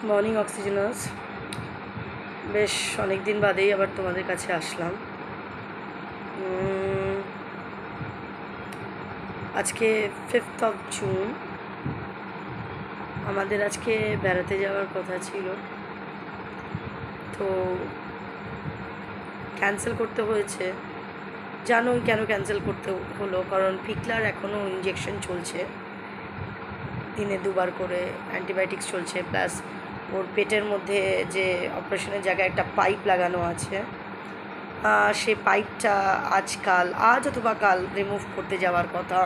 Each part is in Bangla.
মর্নিং অক্সিজেনার্স। বেশ অনেক দিন বাদেই আবার তোমাদের কাছে আসলাম। আজকে 5th of June। আমাদের আজকে বেড়াতে যাওয়ার কথা ছিল, তো ক্যান্সেল করতে হয়েছে। জানোই কেন ক্যান্সেল করতে হলো, কারণ পিকলার এখনও ইঞ্জেকশন চলছে, দিনে 2বার করে অ্যান্টিবায়োটিক্স চলছে, প্লাস ওর পেটের মধ্যে যে অপারেশনের জায়গায় একটা পাইপ লাগানো আছে, সে পাইপটা আজ অথবা কাল রিমুভ করতে যাওয়ার কথা।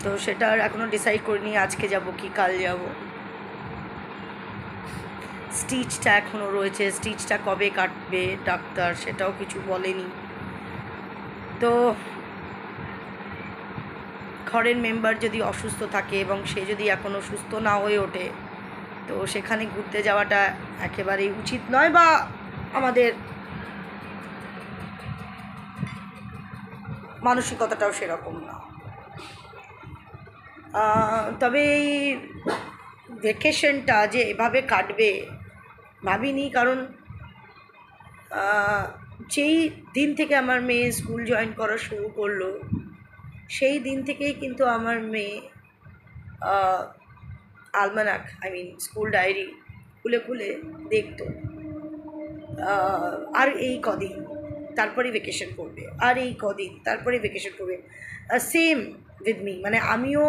তো সেটা এখনও ডিসাইড করিনি আজকে যাব কি কাল যাব। স্টিচটা এখনও রয়েছে, স্টিচটা কবে কাটবে ডাক্তার সেটাও কিছু বলেনি। তো ঘরের মেম্বার যদি অসুস্থ থাকে এবং সে যদি এখনও সুস্থ না হয়ে ওঠে, তো সেখানে ঘুরতে যাওয়াটা একেবারেই উচিত নয়, বা আমাদের মানসিকতাটাও সেরকম না। তবে এই ভ্যাকেশনটা যে এভাবে কাটবে ভাবিনি, কারণ যেই দিন থেকে আমার মেয়ে স্কুল জয়েন করা শুরু করলো, সেই দিন থেকেই কিন্তু আমার মেয়ে আলমানাক স্কুল ডায়েরি খুলে খুলে দেখতো। আর এই কদিন তারপরে ভ্যাকেশন করবে, আর এই কদিন তারপরে ভ্যাকেশন করবে। সেম উইথ মি, মানে আমিও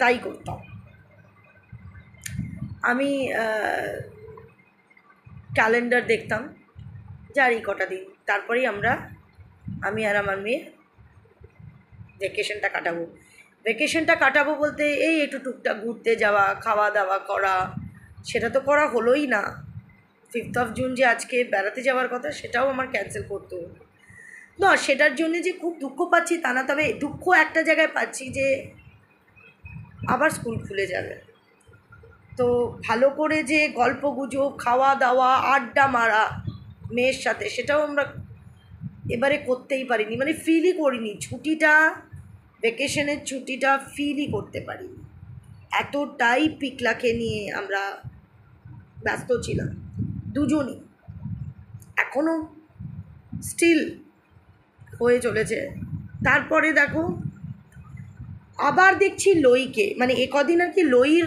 তাই করতাম। আমি ক্যালেন্ডার দেখতাম যে আর এই কটা দিন, তারপরেই আমি আর আমার মেয়ে ভ্যাকেশনটা কাটাবো বলতে এই একটু টুকটাক ঘুরতে যাওয়া, খাওয়া দাওয়া করা, সেটা তো করা হলোই না। 5th of June যে আজকে বেড়াতে যাওয়ার কথা, সেটাও আমার ক্যান্সেল করতে হলো না। সেটার জন্যে যে খুব দুঃখ পাচ্ছি তা না, তবে দুঃখ একটা জায়গায় পাচ্ছি যে আবার স্কুল খুলে যাবে, তো ভালো করে যে গল্প গুজব, খাওয়া দাওয়া, আড্ডা মারা মেয়ের সাথে, সেটাও আমরা এবারে করতেই পারিনি, মানে ফিলই করিনি ছুটিটা, ভ্যাকেশনের ছুটিটা ফিলই করতে পারিনি। এতটাই পিকলাকে নিয়ে আমরা ব্যস্ত ছিলাম দুজনই, এখনও স্টিল হয়ে চলেছে। তারপরে দেখো আবার দেখছি লইকে, মানে কদিন আর কি লইর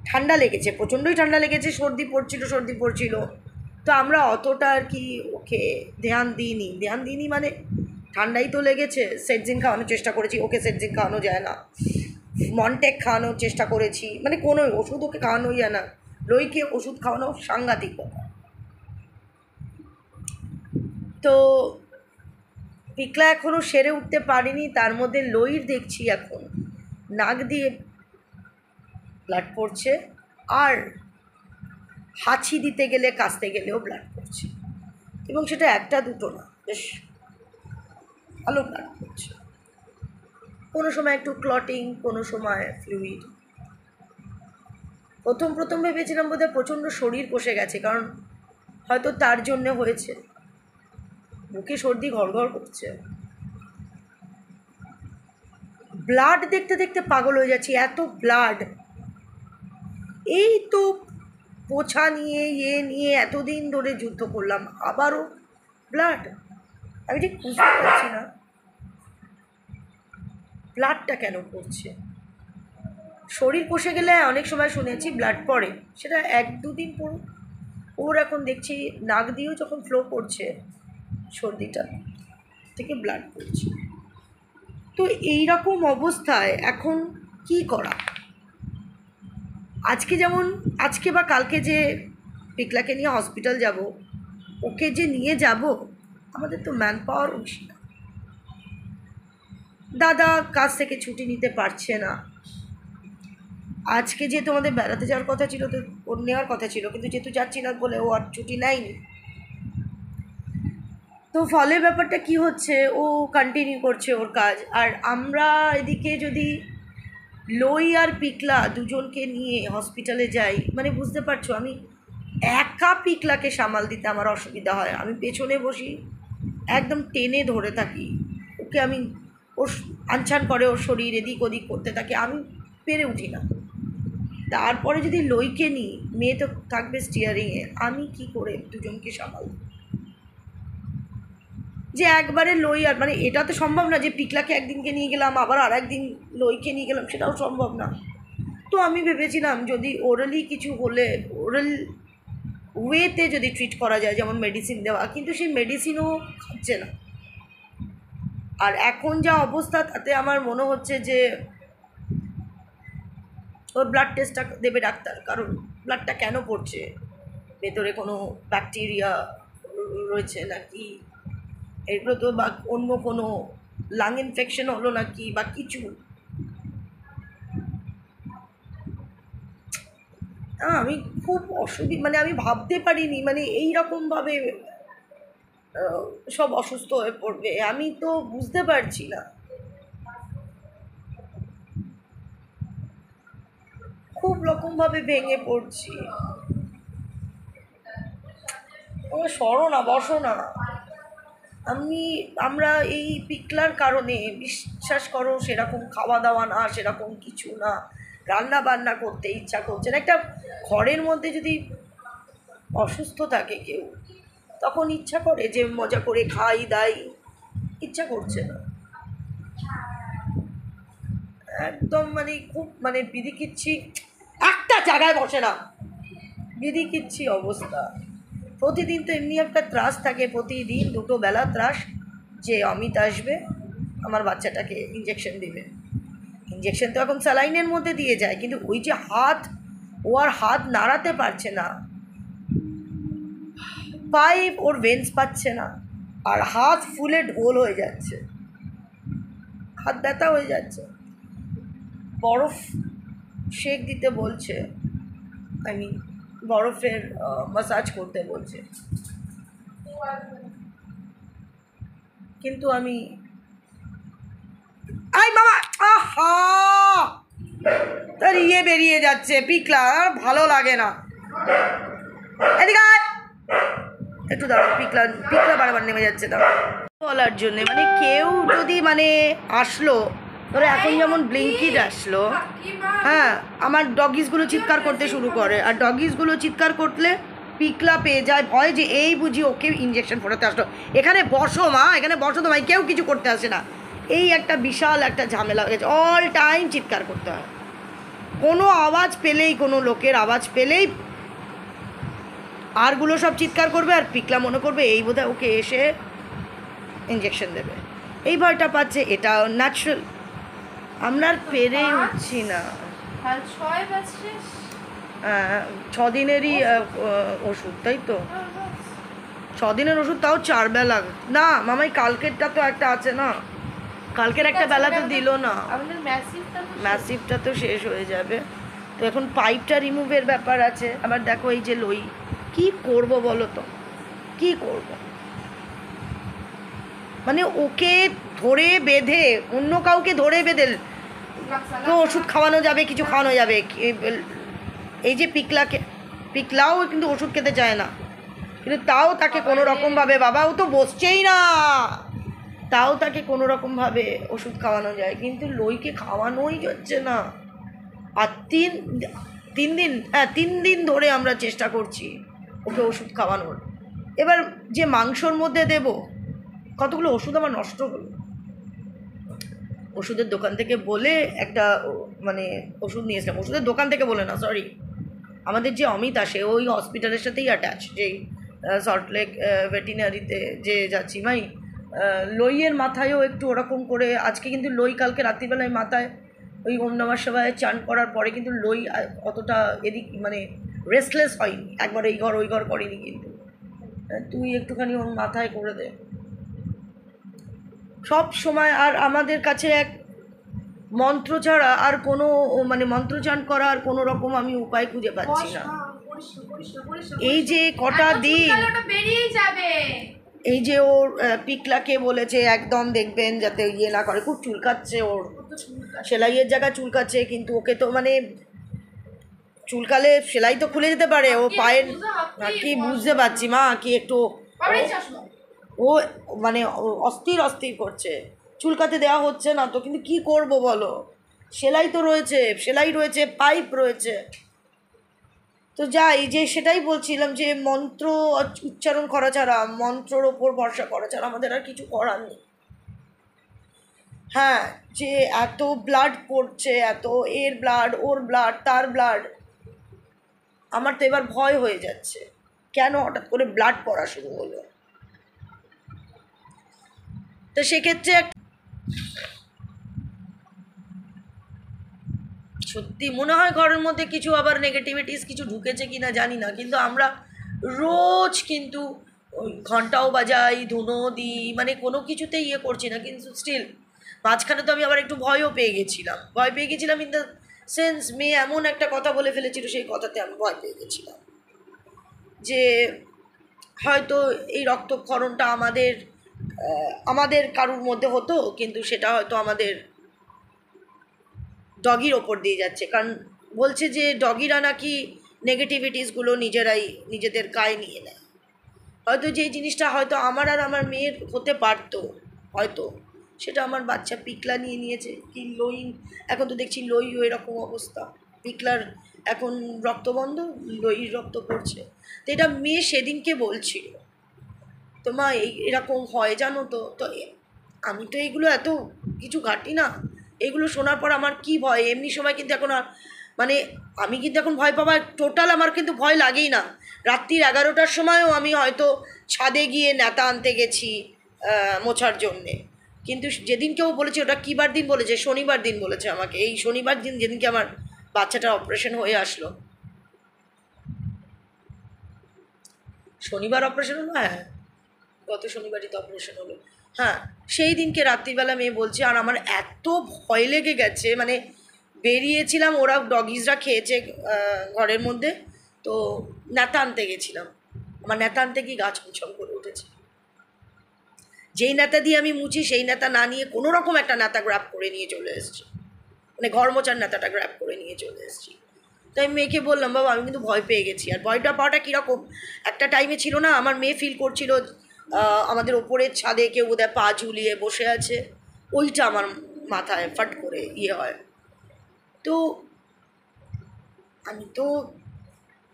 ঠান্ডা লেগেছে, প্রচণ্ডই ঠান্ডা লেগেছে, সর্দি পড়ছিল। তো আমরা অতটা আর কি ওকে ধ্যান দিইনি, মানে ঠান্ডাই তো লেগেছে। সেটজিন খাওয়ানোর চেষ্টা করেছি, ওকে সেটজিন খাওয়ানো যায় না। মনটেক খাওয়ানোর চেষ্টা করেছি, মানে কোনো ওষুধ ওকে খাওয়ানোই যায় না। লইকে ওষুধ খাওয়ানো সাংঘাতিক কথা। তো পিকলা এখনও সেরে উঠতে পারিনি, তার মধ্যে লইর দেখছি এখন নাক দিয়ে ব্লাড পড়ছে, আর হাঁচি দিতে গেলে, কাশতে গেলেও ব্লাড পড়ছে, এবং সেটা একটা দুটো না, বেশ ভালো ব্লাড পড়ছে। কোনো সময় একটু ক্লটিং, কোনো সময় ফ্লুইড। প্রথম ভেবেছিলাম বোধহয় প্রচণ্ড শরীর কষে গেছে, কারণ হয়তো তার জন্যে হয়েছে, মুখে সর্দি ঘর করছে। ব্লাড দেখতে দেখতে পাগল হয়ে যাচ্ছি, এত ব্লাড। এই তো পোছা নিয়ে নিয়ে এতদিন ধরে যুদ্ধ করলাম, আবারও ব্লাড। আমি ঠিক বুঝতে পারছি না ব্লাডটা কেন পড়ছে। শরীর কষে গেলে অনেক সময় শুনেছি ব্লাড পড়ে, সেটা 1-2 দিন পড়ুক। ওর এখন দেখছি নাক দিয়েও যখন ফ্লো করছে, সর্দিটা থেকে ব্লাড পড়ছে। তো এই রকম অবস্থায় এখন কি করা? আজকে বা কালকে যে পিকলাকে নিয়ে হসপিটাল যাব, ওকে যে নিয়ে যাব, আমাদের তো ম্যান পাওয়ার বেশি না। দাদা কাজ থেকে ছুটি নিতে পারছে না। আজকে যেহেতু আমাদের বেড়াতে যাওয়ার কথা ছিল, তো ওর নেওয়ার কথা ছিল, কিন্তু যেহেতু যাচ্ছি না বলে ও আর ছুটি নেয়নি। তো ফলে ব্যাপারটা কি হচ্ছে, ও কন্টিনিউ করছে ওর কাজ, আর আমরা এদিকে যদি লই আর পিকলা দুজনকে নিয়ে হসপিটালে যাই, মানে বুঝতে পারছো, আমি একা পিকলাকে সামাল দিতে আমার অসুবিধা হয়। আমি পেছনে বসি, একদম টেনে ধরে থাকি ওকে, আমি ওর আনছান করে ওর শরীর এদিক ওদিক করতে থাকি, আমি পেরে উঠি না। তারপরে যদি লইকে নিই, মেয়ে তো থাকবে স্টিয়ারিংয়ে, আমি কি করে দুজনকে সামাল? যে একবারে লই আর মানে এটা তো সম্ভব না যে পিকলাকে একদিনকে নিয়ে গেলাম আবার আর একদিন লইকে নিয়ে গেলাম, সেটাও সম্ভব না। তো আমি ভেবেছিলাম যদি ওরালি কিছু হলে ওরাল ওয়েতে যদি ট্রিট করা যায়, যেমন মেডিসিন দেওয়া, কিন্তু সেই মেডিসিনও খাচ্ছে না। আর এখন যা অবস্থা তাতে আমার মনে হচ্ছে যে ওর ব্লাড টেস্টটা দেবে ডাক্তার, কারণ ব্লাডটা কেন পড়ছে, ভেতরে কোনো ব্যাকটেরিয়া রয়েছে নাকি, এগুলো তো বা অন্য কোনো লাং ইনফেকশন হলো নাকি বা কিছু। আমি খুব মানে আমি ভাবতে পারিনি মানে এইরকমভাবে সব অসুস্থ হয়ে পড়বে, আমি তো বুঝতে পারছি না। খুব রকমভাবে ভেঙে পড়ছি। ও সরো না, বসো না। আমরা এই পিকলার কারণে বিশ্বাস করো সেরকম খাওয়া দাওয়া না, সেরকম কিছু না, রান্না বান্না করতে ইচ্ছা করছে না। একটা ঘরের মধ্যে যদি অসুস্থ থাকে কেউ, তখন ইচ্ছা করে যে মজা করে খাই দাই, ইচ্ছা করছে না একদম। মানে খুব মানে বিধিকিচ্ছি, একটা জায়গায় বসে না, বিধিকিচ্ছি অবস্থা। প্রতিদিন তো এমনি একটা ত্রাস থাকে, প্রতিদিন দুটো বেলা ত্রাস যে অমিত আসবে আমার বাচ্চাটাকে ইঞ্জেকশন দিবে। ইঞ্জেকশন তো এখন স্যালাইনের মধ্যে দিয়ে যায়, কিন্তু ওই যে হাত, ও আর হাত নাড়াতে পারছে না, পাইপ ওর ভেন্স পাচ্ছে না, আর হাত ফুলে ঢোল হয়ে যাচ্ছে, হাত ব্যথা হয়ে যাচ্ছে। বরফ শেক দিতে বলছে, আই মিন বরফের মাসাজ করতে বলছে, কিন্তু আমি আই মামা আহা তার ইয়ে বেরিয়ে যাচ্ছে, পিকলা আর ভালো লাগে না। এদিকে একটু দাঁড়াও, পিকলা পিকলা বারবার নেমে যাচ্ছে। দাঁড়াও বলার জন্যে, মানে কেউ যদি মানে আসলো, ধরো এখন যেমন ব্লিঙ্কিট আসলো, হ্যাঁ, আমার ডগিসগুলো চিৎকার করতে শুরু করে, আর ডগিসগুলো চিৎকার করলে পিকলা পেয়ে যায় ভয় যে এই বুঝি ওকে ইঞ্জেকশন ফোটাতে আসলো, এখানে বসো মা, এখানে বসো, তো ভাই কেউ কিছু করতে আসে না। এই একটা বিশাল একটা ঝামেলা হয়ে গেছে, অল টাইম চিৎকার করতে হয়, কোনো আওয়াজ পেলেই, কোনো লোকের আওয়াজ পেলেই আরগুলো সব চিৎকার করবে, আর পিকলা মনে করবে এই বোধহয় ওকে এসে ইঞ্জেকশন দেবে, এই ভয়টা পাচ্ছে। এটা ন্যাচারাল, আমরা আর পেরে উঠছি না। 6 দিনেরই ওষুধ, তাই তো 6 দিনের ওষুধ, তাও 4 বেলা না মামাই, কালকেরটা তো একটা আছে না, কালকের একটা বেলা তো দিল না, ম্যাসিভটা তো শেষ হয়ে যাবে। তো এখন পাইপটা রিমুভের ব্যাপার আছে। আবার দেখো এই যে লই, কি করব বলো তো, কি করব? মানে ওকে ধরে বেঁধে, অন্য কাউকে ধরে বেঁধে তো ওষুধ খাওয়ানো যাবে, কিছু খাওয়ানো যাবে। এই যে পিকলাও কিন্তু ওষুধ খেতে চায় না, কিন্তু তাও তাকে কোনো রকমভাবে, বাবা ও তো বসছেই না, তাও তাকে কোনো রকমভাবে ওষুধ খাওয়ানো যায়, কিন্তু লইকে খাওয়ানোই যাচ্ছে না। আর তিন দিন ধরে আমরা চেষ্টা করছি ওকে ওষুধ খাওয়ানোর। এবার যে মাংসর মধ্যে দেব, কতগুলো ওষুধ আমার নষ্ট হলো। ওষুধের দোকান থেকে বলে একটা মানে ওষুধ নিয়েছিলাম, ওষুধের দোকান থেকে বলে না, সরি, আমাদের যে অমিত আসে ওই হসপিটালের সাথেই অ্যাটাচ, যেই সল্টলেক ভেটেরিনারিতে যে যাচ্ছি মাই, লইয়ের মাথায়ও একটু ওরকম করে, আজকে কিন্তু লই কালকে রাত্রিবেলায় মাথায় ওই ওম নমঃ শিবায় চান করার পরে কিন্তু লই অতটা এদিক মানে রেস্টলেস হয়নি, একবার এই ঘর ওই ঘর করেনি, কিন্তু তুই একটুখানি ওর মাথায় করে দে সব সময়। আর আমাদের কাছে এক মন্ত্র ছাড়া আর কোনো মানে মন্ত্রচান করা আর কোনো রকম আমি উপায় খুঁজে পাচ্ছি না। এই যে কটা দিন, এই যে ওর পিকলাকে বলেছে একদম দেখবেন যাতে ইয়ে না করে, খুব চুলকাচ্ছে, ওর সেলাইয়ের জায়গা চুলকাচ্ছে, কিন্তু ওকে তো মানে চুলকালে সেলাই তো খুলে যেতে পারে, ও পায়ের কি বুঝতে পারছি মা, কি একটু ও মানে অস্থির করছে, চুলকাতে দেওয়া হচ্ছে না তো, কিন্তু কি করব বলো, সেলাই তো রয়েছে, সেলাই রয়েছে, পাইপ রয়েছে। তো যাই, যে সেটাই বলছিলাম যে মন্ত্র উচ্চারণ করা ছাড়া, মন্ত্রর ওপর ভরসা করা ছাড়া আমাদের আর কিছু করার নেই। হ্যাঁ, যে এত ব্লাড পড়ছে, এত এর ব্লাড, ওর ব্লাড, তার ব্লাড, আমার তো এবার ভয় হয়ে যাচ্ছে, কেন হঠাৎ করে ব্লাড পড়া শুরু হলো। তো সেক্ষেত্রে সত্যি মনে হয় ঘরের মধ্যে কিছু আবার নেগেটিভিটিস কিছু ঢুকেছে কিনা জানি না, কিন্তু আমরা রোজ কিন্তু ওই ঘন্টাও বাজাই, ধুনো দিই, মানে কোনো কিছুতেই ইয়ে করছি না, কিন্তু স্টিল মাঝখানে তো আমি আবার একটু ভয়ও পেয়ে গেছিলাম ইন দ্য সেন্স মেয়ে এমন একটা কথা বলে ফেলেছিল, সেই কথাতে আমি ভয় পেয়ে গেছিলাম যে হয়তো এই রক্তক্ষরণটা আমাদের কারুর মধ্যে হতো, কিন্তু সেটা হয়তো আমাদের ডগির ওপর দিয়ে যাচ্ছে, কারণ বলছে যে ডগিরা নাকি নেগেটিভিটিসগুলো নিজেরাই নিজেদের গায়ে নিয়ে নেয়। হয়তো যেই জিনিসটা হয়তো আমার আর আমার মেয়ের হতে পারতো, হয়তো সেটা আমার বাচ্চা পিকলা নিয়ে নিয়েছে। কি লই, এখন তো দেখছি লইও এরকম অবস্থা, পিকলার এখন রক্ত বন্ধ, লইয়ের রক্ত পড়ছে। তো এটা মেয়ে সেদিনকে বলছিল, তো মা এরকম হয় জানো তো। তো আমি তো এইগুলো এত কিছু ঘাটি না, এগুলো শোনার পর আমার কি ভয়, এমনি সময় কিন্তু এখন আর মানে আমি কিন্তু এখন ভয় পাবার টোটাল আমার কিন্তু ভয় লাগেই না। রাত্রির 11টার সময়ও আমি হয়তো ছাদে গিয়ে নেতা আনতে গেছি মোছার জন্যে, কিন্তু যেদিন কেউ বলেছে, ওটা কী বার দিন বলেছে, শনিবার দিন বলেছে আমাকে, এই শনিবার দিন যেদিনকে আমার বাচ্চাটার অপারেশন হয়ে আসলো, শনিবার অপারেশন হলো, হ্যাঁ গত শনিবারই তো অপারেশন হলো। হ্যাঁ, সেই দিনকে রাত্রিবেলা মেয়ে বলছে, আর আমার এত ভয় লেগে গেছে, মানে বেরিয়েছিলাম, ওরা ডগিজরা খেয়েছে ঘরের মধ্যে, তো নেতা আনতে গেছিলাম, আমার নেতা আনতে গিয়ে গা ছমছম করে উঠেছে। যেই নেতা দিয়ে আমি মুছি সেই নেতা না নিয়ে কোনো রকম একটা নেতা গ্র্যাব করে নিয়ে চলে এসেছি, মানে ঘর মোচার নেতাটা গ্র্যাব করে নিয়ে চলে এসেছি। তো আমি মেয়েকে বললাম, বাবা আমি কিন্তু ভয় পেয়ে গেছি। আর ভয়টা পাওয়াটা কীরকম, একটা টাইমে ছিল না, আমার মেয়ে ফিল করছিল আমাদের ওপরের ছাদে কেউ বোধহয় পা ঝুলিয়ে বসে আছে, ওইটা আমার মাথায় ফাট করে ইয়ে হয়। তো আমি তো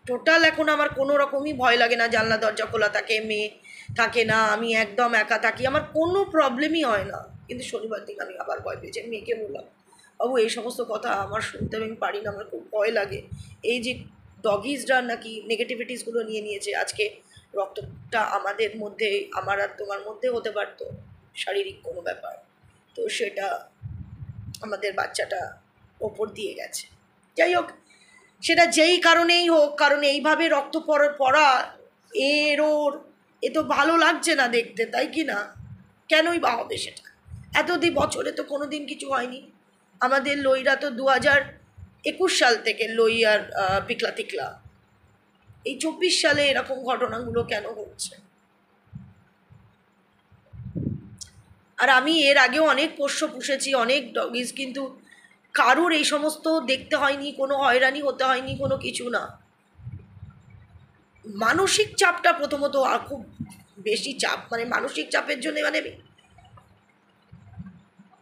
টোটাল এখন আমার কোনো রকমই ভয় লাগে না, জানলা দরজা খোলা থাকে, মেয়ে থাকে না, আমি একদম একা থাকি, আমার কোনো প্রবলেমই হয় না। কিন্তু শনিবার দিন আমি আবার ভয় পেয়েছি, মেয়েকে বললাম, বাবু এই সমস্ত কথা আমার শুনতে আমি পারি না, আমার খুব ভয় লাগে। এই যে ডগিজরা নাকি নেগেটিভিটিসগুলো নিয়ে নিয়েছে, আজকে রক্তটা আমাদের মধ্যে, আমার আর তোমার মধ্যে হতে পারতো শারীরিক কোনো ব্যাপার, তো সেটা আমাদের বাচ্চাটা ওপর দিয়ে গেছে। যাই হোক, সেটা যেই কারণেই হোক, কারণ এইভাবে রক্ত পড়া ওর এ তো ভালো লাগছে না দেখতে, তাই কি না? কেনই বা হবে সেটা? এতদিন বছরে তো কোনো দিন কিছু হয়নি। আমাদের লইরা তো 2021 সাল থেকে লই আর পিকলা টিকলা, এই 24 সালে এরকম ঘটনাগুলো কেন হচ্ছে? আর আমি এর আগেও অনেক পোষ্য পুষেছি, অনেক ডগিজ, কিন্তু কারুর এই সমস্ত দেখতে হয়নি, কোনো হয়রানি হতে হয়নি, কোনো কিছু না। মানসিক চাপটা প্রথমত আর খুব বেশি চাপ, মানে মানসিক চাপের জন্য মানে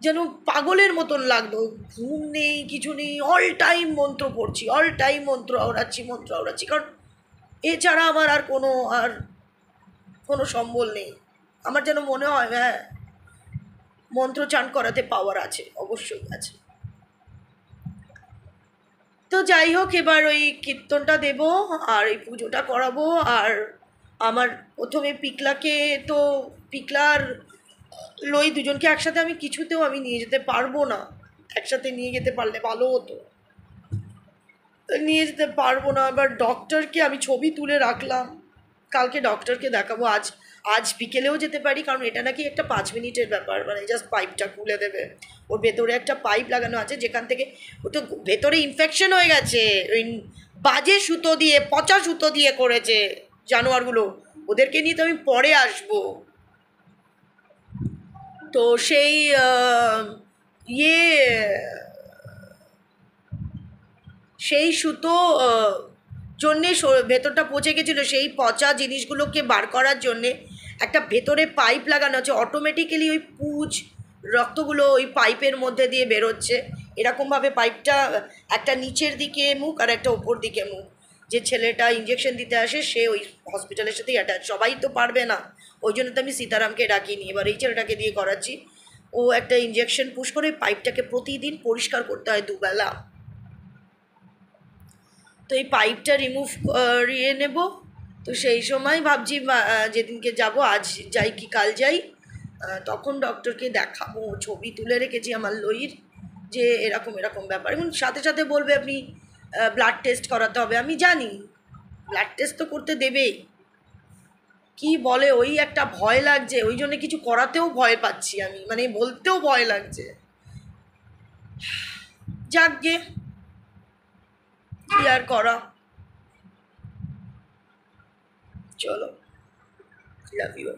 যেন পাগলের মতন লাগতো, ঘুম নেই, কিছু নেই, অল টাইম মন্ত্র পড়ছি, অল টাইম মন্ত্র আওড়াচ্ছি, কারণ এছাড়া আমার আর কোনো সম্বল নেই। আমার যেন মনে হয় হ্যাঁ, মন্ত্র চান করাতে পাওয়ার আছে, অবশ্যই আছে। তো যাই হোক, এবার ওই কীর্তনটা দেব আর এই পুজোটা করাবো। আর আমার প্রথমে পিকলাকে, তো পিকলার লই দুজনকে একসাথে আমি কিছুতেও আমি নিয়ে যেতে পারবো না, একসাথে নিয়ে যেতে পারলে ভালো হতো, নিয়ে যেতে পারবো না। এবার ডক্টরকে আমি ছবি তুলে রাখলাম, কালকে ডক্টরকে দেখাবো। আজ বিকেলেও যেতে পারি, কারণ এটা নাকি একটা 5 মিনিটের ব্যাপার, মানে জাস্ট পাইপটা খুলে দেবে, ওর ভেতরে একটা পাইপ লাগানো আছে, যেখান থেকে ও তো ভেতরে ইনফেকশন হয়ে গেছে, ওই বাজে সুতো দিয়ে, পচা সুতো দিয়ে করেছে জানোয়ারগুলো, ওদেরকে নিয়ে তো আমি পরে আসবো। তো সেই ইয়ে সেই সুতো জন্যে ভেতরটা পচে গেছিলো, সেই পচা জিনিসগুলোকে বার করার জন্যে একটা ভেতরে পাইপ লাগানো আছে, অটোমেটিক্যালি ওই পুজ রক্তগুলো ওই পাইপের মধ্যে দিয়ে বেরোচ্ছে। এরকমভাবে পাইপটা একটা নিচের দিকে মুখ আর একটা ওপর দিকে মুখ। যে ছেলেটা ইঞ্জেকশন দিতে আসে সে ওই হসপিটালের সাথেই অ্যাটাচ, সবাই তো পারবে না, ওই জন্য তো আমি সীতারামকে ডাকিনি, এবার এই ছেলেটাকে দিয়ে করাচ্ছি। ও একটা ইঞ্জেকশন পুশ করে পাইপটাকে প্রতিদিন পরিষ্কার করতে হয় দুবেলা। তো এই পাইপটা রিমুভ করিয়ে নেব। তো সেই সময় ভাবছি যেদিনকে যাব, আজ যাই কি কাল যাই, তখন ডক্টরকে দেখাবো, ছবি তুলে রেখেছি আমার লইয়ের, যে এরকম এরকম ব্যাপার। এবং সাথে সাথে বলবে আপনি ব্লাড টেস্ট করাতে হবে, আমি জানি ব্লাড টেস্ট তো করতে দেবেই, কি বলে ওই একটা ভয় লাগছে, ওই জন্য কিছু করাতেও ভয় পাচ্ছি আমি, মানে বলতেও ভয় লাগছে। যাক গে, কি আর করা, চলো, লাভ ইউ।